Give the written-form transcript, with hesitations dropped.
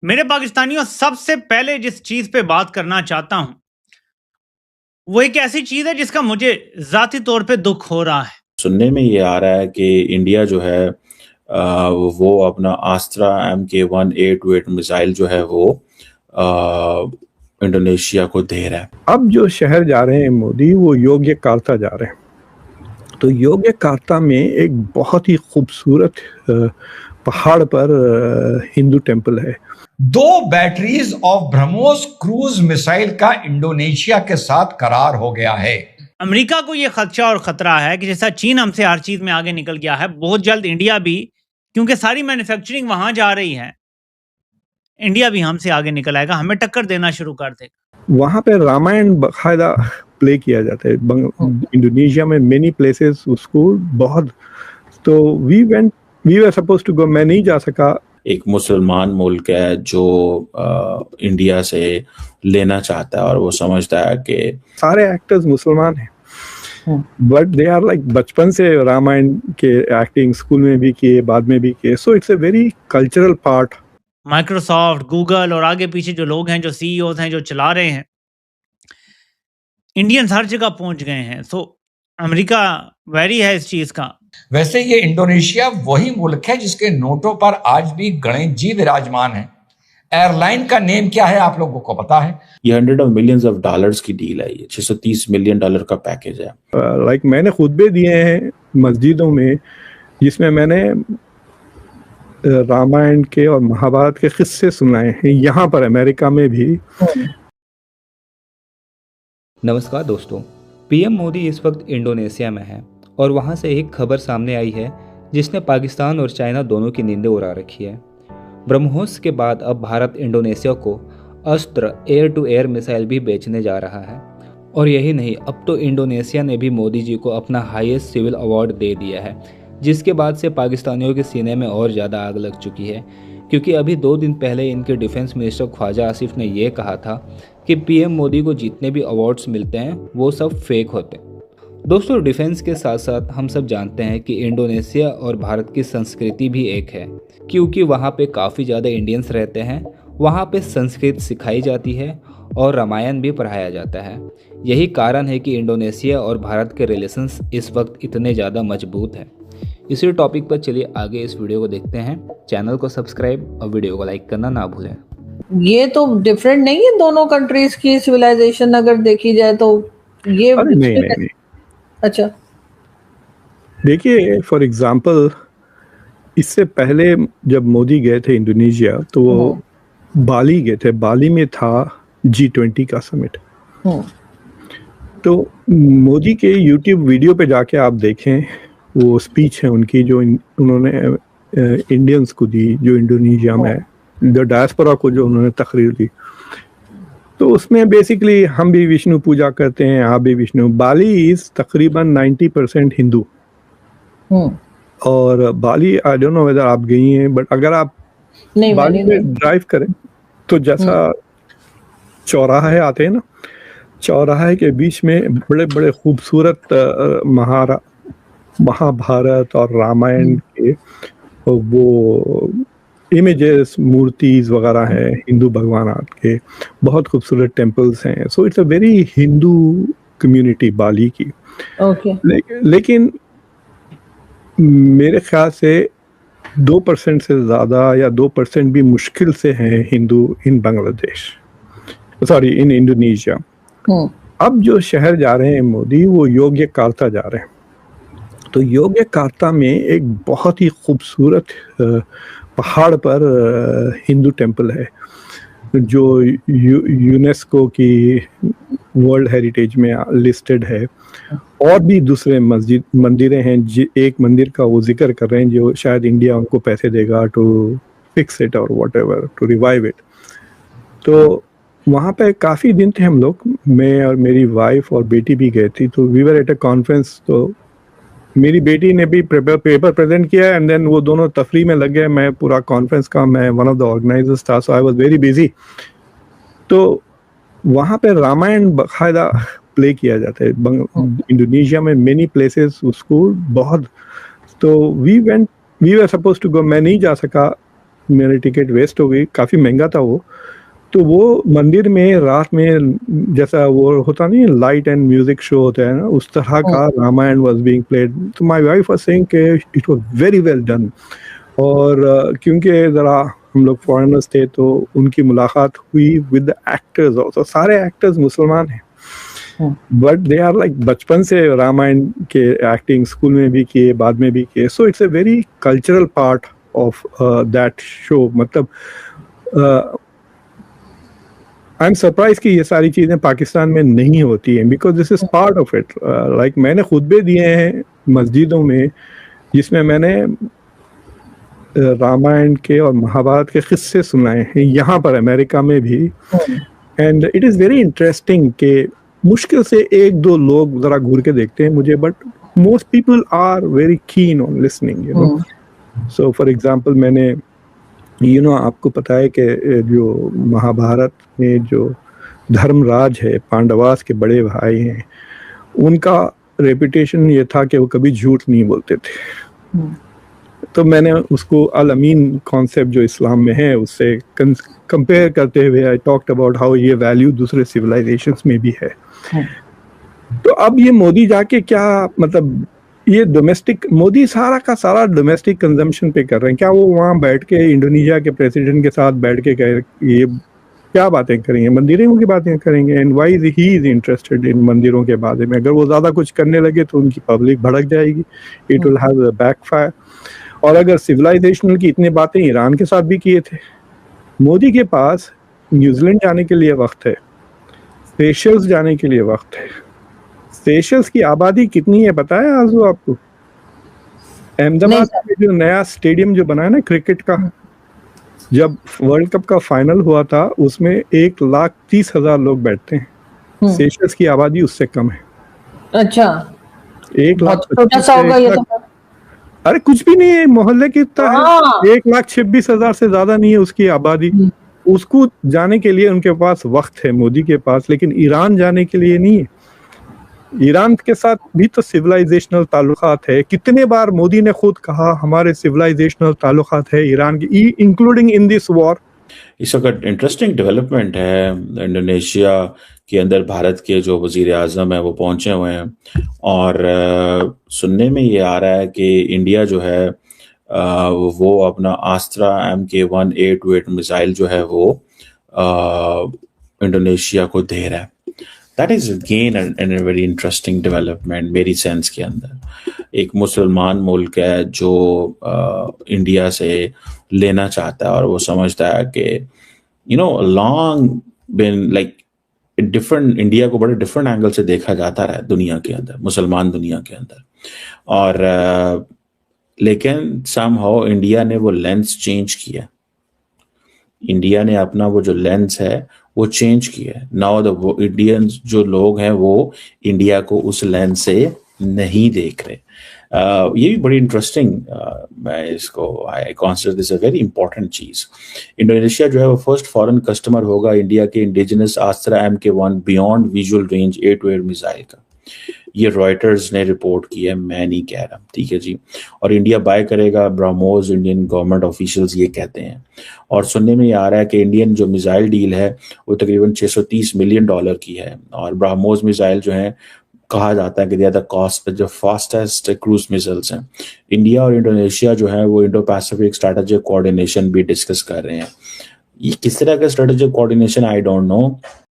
मेरे पाकिस्तानियों सबसे पहले जिस चीज पे बात करना चाहता हूं वो एक ऐसी चीज है जिसका मुझे जाती तौर पे दुख हो रहा है। सुनने में ये आ रहा है कि इंडिया जो है वो अपना आस्त्रा MK-1A28 मिसाइल जो है वो इंडोनेशिया को दे रहा है। अब जो शहर जा रहे हैं मोदी वो योग्यकार्ता जा रहे हैं। तो योग्यकार्ता में एक बहुत ही खूबसूरत पहाड़ पर हिंदू टेम्पल है। 2 batteries of BrahMos cruise missile का इंडोनेशिया के साथ करार हो गया है। अमेरिका को यह खदशा और खतरा है कि जैसा चीन हमसे हर चीज में आगे निकल गया है, बहुत जल्द इंडिया भी, क्योंकि सारी मैन्युफैक्चरिंग वहां जा रही है, इंडिया भी हमसे आगे निकल आएगा, हमें टक्कर देना शुरू कर देगा। वहां पे रामायण बाकायदा प्ले किया जाता है इंडोनेशिया में मेनी प्लेसेस उसको बहुत। तो we were supposed to go, मैं नहीं जा सका। एक मुसलमान मुल्क है जो इंडिया से लेना चाहता है और वो समझता है कि सारे एक्टर्स मुसलमान हैं, बट दे आर लाइक बचपन से रामायण के एक्टिंग स्कूल में भी किए, बाद में भी किए। सो it's a very cultural part. Microsoft, Google और आगे पीछे जो लोग हैं, जो सीईओ हैं, जो चला रहे हैं, इंडियंस हर जगह पहुंच गए हैं। सो अमेरिका वैरी है इस चीज का। वैसे ये इंडोनेशिया वही मुल्क है जिसके नोटों पर आज भी गणेश जी विराजमान है। एयरलाइन का नेम क्या है आप लोगों को पता है? ये $100 of millions की डील है। ये $630 million का पैकेज है। लाइक मैंने खुतबे दिए हैं मस्जिदों में जिसमें मैंने रामायण के और महाभारत के किस्से सुनाए हैं, यहाँ पर अमेरिका में भी। नमस्कार दोस्तों, पीएम मोदी इस वक्त इंडोनेशिया में है और वहाँ से एक खबर सामने आई है जिसने पाकिस्तान और चाइना दोनों की नींदें उड़ा रखी है। ब्रह्मोस के बाद अब भारत इंडोनेशिया को अस्त्र एयर टू एयर मिसाइल भी बेचने जा रहा है। और यही नहीं, अब तो इंडोनेशिया ने भी मोदी जी को अपना हाईएस्ट सिविल अवार्ड दे दिया है, जिसके बाद से पाकिस्तानियों के सीने में और ज़्यादा आग लग चुकी है। क्योंकि अभी 2 दिन पहले इनके डिफेंस मिनिस्टर ख्वाजा आसिफ ने यह कहा था कि पीएम मोदी को जितने भी अवार्ड्स मिलते हैं वो सब फेक होते हैं। दोस्तों, डिफेंस के साथ साथ हम सब जानते हैं कि इंडोनेशिया और भारत की संस्कृति भी एक है, क्योंकि वहाँ पे काफ़ी ज़्यादा इंडियंस रहते हैं। वहाँ पे संस्कृत सिखाई जाती है और रामायण भी पढ़ाया जाता है। यही कारण है कि इंडोनेशिया और भारत के रिलेशंस इस वक्त इतने ज़्यादा मजबूत हैं। इसी टॉपिक पर चलिए आगे इस वीडियो को देखते हैं। चैनल को सब्सक्राइब और वीडियो को लाइक करना ना भूलें। ये तो डिफरेंट नहीं है दोनों कंट्रीज की सिविलाइजेशन अगर देखी जाए तो ये नहीं। अच्छा, देखिए फॉर एग्जांपल इससे पहले जब मोदी गए थे इंडोनेशिया तो वो बाली गए थे। बाली में था G20 का समिट। तो मोदी के YouTube वीडियो पे जाके आप देखें, वो स्पीच है उनकी जो उन्होंने इंडियंस को दी, जो इंडोनेशिया में जो डायस्पोरा को जो उन्होंने तकरीर दी। तो उसमें बेसिकली हम भी विष्णु पूजा करते हैं, आप भी विष्णु। बाली इज तकरीबन 90% हिंदू। और बाली, आई डोंट नो वेदर आप गई हैं, बट अगर आप बाली में ड्राइव करें तो जैसा चौराहे आते हैं ना, चौराहे के बीच में बड़े बड़े खूबसूरत महाभारत और रामायण के वो इमेजेस, मूर्तिज वगैरह हैं हिंदू भगवान के। बहुत खूबसूरत टेम्पल्स हैं। So it's a very Hindu community Bali की। लेकिन मेरे ख्याल से 2% से ज़्यादा या 2% भी मुश्किल से हैं हिंदू इन बांग्लादेश, सॉरी इन इंडोनेशिया। अब जो शहर जा रहे हैं मोदी वो योग्यकार्ता जा रहे हैं। तो योग्यकार्ता में एक बहुत ही खूबसूरत पहाड़ पर हिंदू टेम्पल है जो यूनेस्को की वर्ल्ड हेरिटेज में लिस्टेड है। और भी दूसरे मंदिरें हैं। एक मंदिर का वो जिक्र कर रहे हैं जो शायद इंडिया उनको पैसे देगा टू फिक्स इट और व्हाटएवर, टू रिवाइव इट। तो वहाँ पे काफ़ी दिन थे हम लोग, मैं और मेरी वाइफ और बेटी भी गए थी। तो we were at a conference. तो मेरी बेटी ने भी पेपर प्रेजेंट किया एंड देन वो दोनों तफरी में लग गए। मैं पूरा कॉन्फ्रेंस का, मैं वन ऑफ द ऑर्गेनाइजर्स था, सो आई वाज वेरी बिजी। तो वहाँ पे रामायण बाकायदा प्ले किया जाता है इंडोनेशिया में मेनी प्लेसेस उसको बहुत। तो we were supposed to go, मैं नहीं जा सका मेरी टिकट वेस्ट हो गई, काफ़ी महंगा था वो। तो वो मंदिर में रात में जैसा वो होता नहीं है लाइट एंड म्यूजिक शो होता है ना, उस तरह का रामायण वाज बीइंग प्लेड। तो माय वाइफ वाज सेइंग कि it was very well done. और क्योंकि ज़रा हम लोग फॉरेनर्स थे तो उनकी मुलाकात हुई विद द एक्टर्स ऑल्सो। सारे एक्टर्स मुसलमान हैं, बट दे आर लाइक बचपन से रामायण के एक्टिंग स्कूल में भी किए, बाद में भी किए। सो it's a very cultural part of that show. मतलब आई एम सरप्राइज कि ये सारी चीज़ें पाकिस्तान में नहीं होती हैं, because this is part of it. Like मैंने खुतबे दिए हैं मस्जिदों में जिसमें मैंने रामायण के और महाभारत के किस्से सुनाए हैं, यहाँ पर अमेरिका में भी। And it is very interesting कि मुश्किल से एक दो लोग ज़रा घूर के देखते हैं मुझे, but most people are very keen on listening, you know. So for example मैंने आपको पता है कि जो महाभारत में जो धर्मराज है, पांडवास के बड़े भाई हैं, उनका रेपुटेशन ये था कि वो कभी झूठ नहीं बोलते थे। तो मैंने उसको अल अमीन कॉन्सेप्ट जो इस्लाम में है उससे कंपेयर करते हुए आई टॉक्ड अबाउट हाउ ये वैल्यू दूसरे सिविलाइजेशंस में भी है। तो अब ये मोदी जाके क्या मतलब ये डोमेस्टिक, मोदी सारा का सारा डोमेस्टिक कंजम्पशन पे कर रहे हैं। क्या वो वहाँ बैठ के इंडोनेशिया के प्रेसिडेंट के साथ बैठ के ये क्या बातें करेंगे? मंदिरों की बातें करेंगे। And why he is interested in मंदिरों के बारे में? अगर वो ज़्यादा कुछ करने लगे तो उनकी पब्लिक भड़क जाएगी, it will have a backfire. और अगर सिविलाइजेशनल की इतनी बातें ईरान के साथ भी किए थे। मोदी के पास न्यूजीलैंड जाने के लिए वक्त है, सेशल्स जाने के लिए वक्त है। सेशल्स की आबादी कितनी है पता है आजू आपको? अहमदाबाद में जो नया स्टेडियम जो बना है ना क्रिकेट का, जब वर्ल्ड कप का फाइनल हुआ था उसमें 1,30,000 लोग बैठते हैं। सेशल्स की आबादी उससे कम है। अच्छा, 1,25,000। अरे कुछ भी नहीं है, मोहल्ले की इतना है। 1,26,000 से ज्यादा नहीं है उसकी आबादी। उसको जाने के लिए उनके पास वक्त है मोदी के पास, लेकिन ईरान जाने के लिए नहीं है। ईरान के साथ भी तो सिविलाइजेशनल ताल्लुकात है। कितने बार मोदी ने खुद कहा हमारे सिविलाइजेशनल ताल्लुकात है ईरान की, इंक्लूडिंग इन दिस वॉर। इस वक्त इंटरेस्टिंग डेवलपमेंट है इंडोनेशिया के अंदर। भारत के जो वजीर आजम है वो पहुंचे हुए हैं और सुनने में ये आ रहा है कि इंडिया जो है वो अपना आस्त्रा MK1A28 मिसाइल जो है वो इंडोनेशिया को दे रहा है। That is again an very interesting development मेरी सेंस के अंदर। एक मुसलमान मुल्क है जो इंडिया से लेना चाहता है और वो समझता है कि long been like different, India को बड़े डिफरेंट एंगल से देखा जाता रहा है दुनिया के अंदर, मुसलमान दुनिया के अंदर। और लेकिन समहाउ इंडिया ने वो लेंस चेंज किया। इंडिया ने अपना वो जो लेंस है वो चेंज किया है। नाउ द इंडियंस जो लोग हैं वो इंडिया को उस लेंस से नहीं देख रहे। ये भी बड़ी इंटरेस्टिंग, मैं इसको I consider this a very important चीज। इंडोनेशिया जो है वो फर्स्ट फॉरेन कस्टमर होगा इंडिया के indigenous Astra MK1 beyond visual range 8-8 missile का। ये रॉयटर्स ने रिपोर्ट की है, मैं नहीं कह रहा, ठीक है जी। और इंडिया बाय करेगा ब्रह्मोस, इंडियन गवर्नमेंट ऑफिशियल्स ये कहते हैं। और सुनने में ये आ रहा है कि इंडियन जो मिसाइल डील है वो तकरीबन $630 मिलियन की है। और ब्रह्मोस मिसाइल जो है कहा जाता है कि दे आर द कॉस्ट जो फास्टेस्ट क्रूज मिसाइल्स हैं। इंडिया और इंडोनेशिया जो है वो इंडो पैसिफिक स्ट्रेटेजिक कोऑर्डिनेशन भी डिस्कस कर रहे हैं। ये किस तरह का strategic coordination I don't know,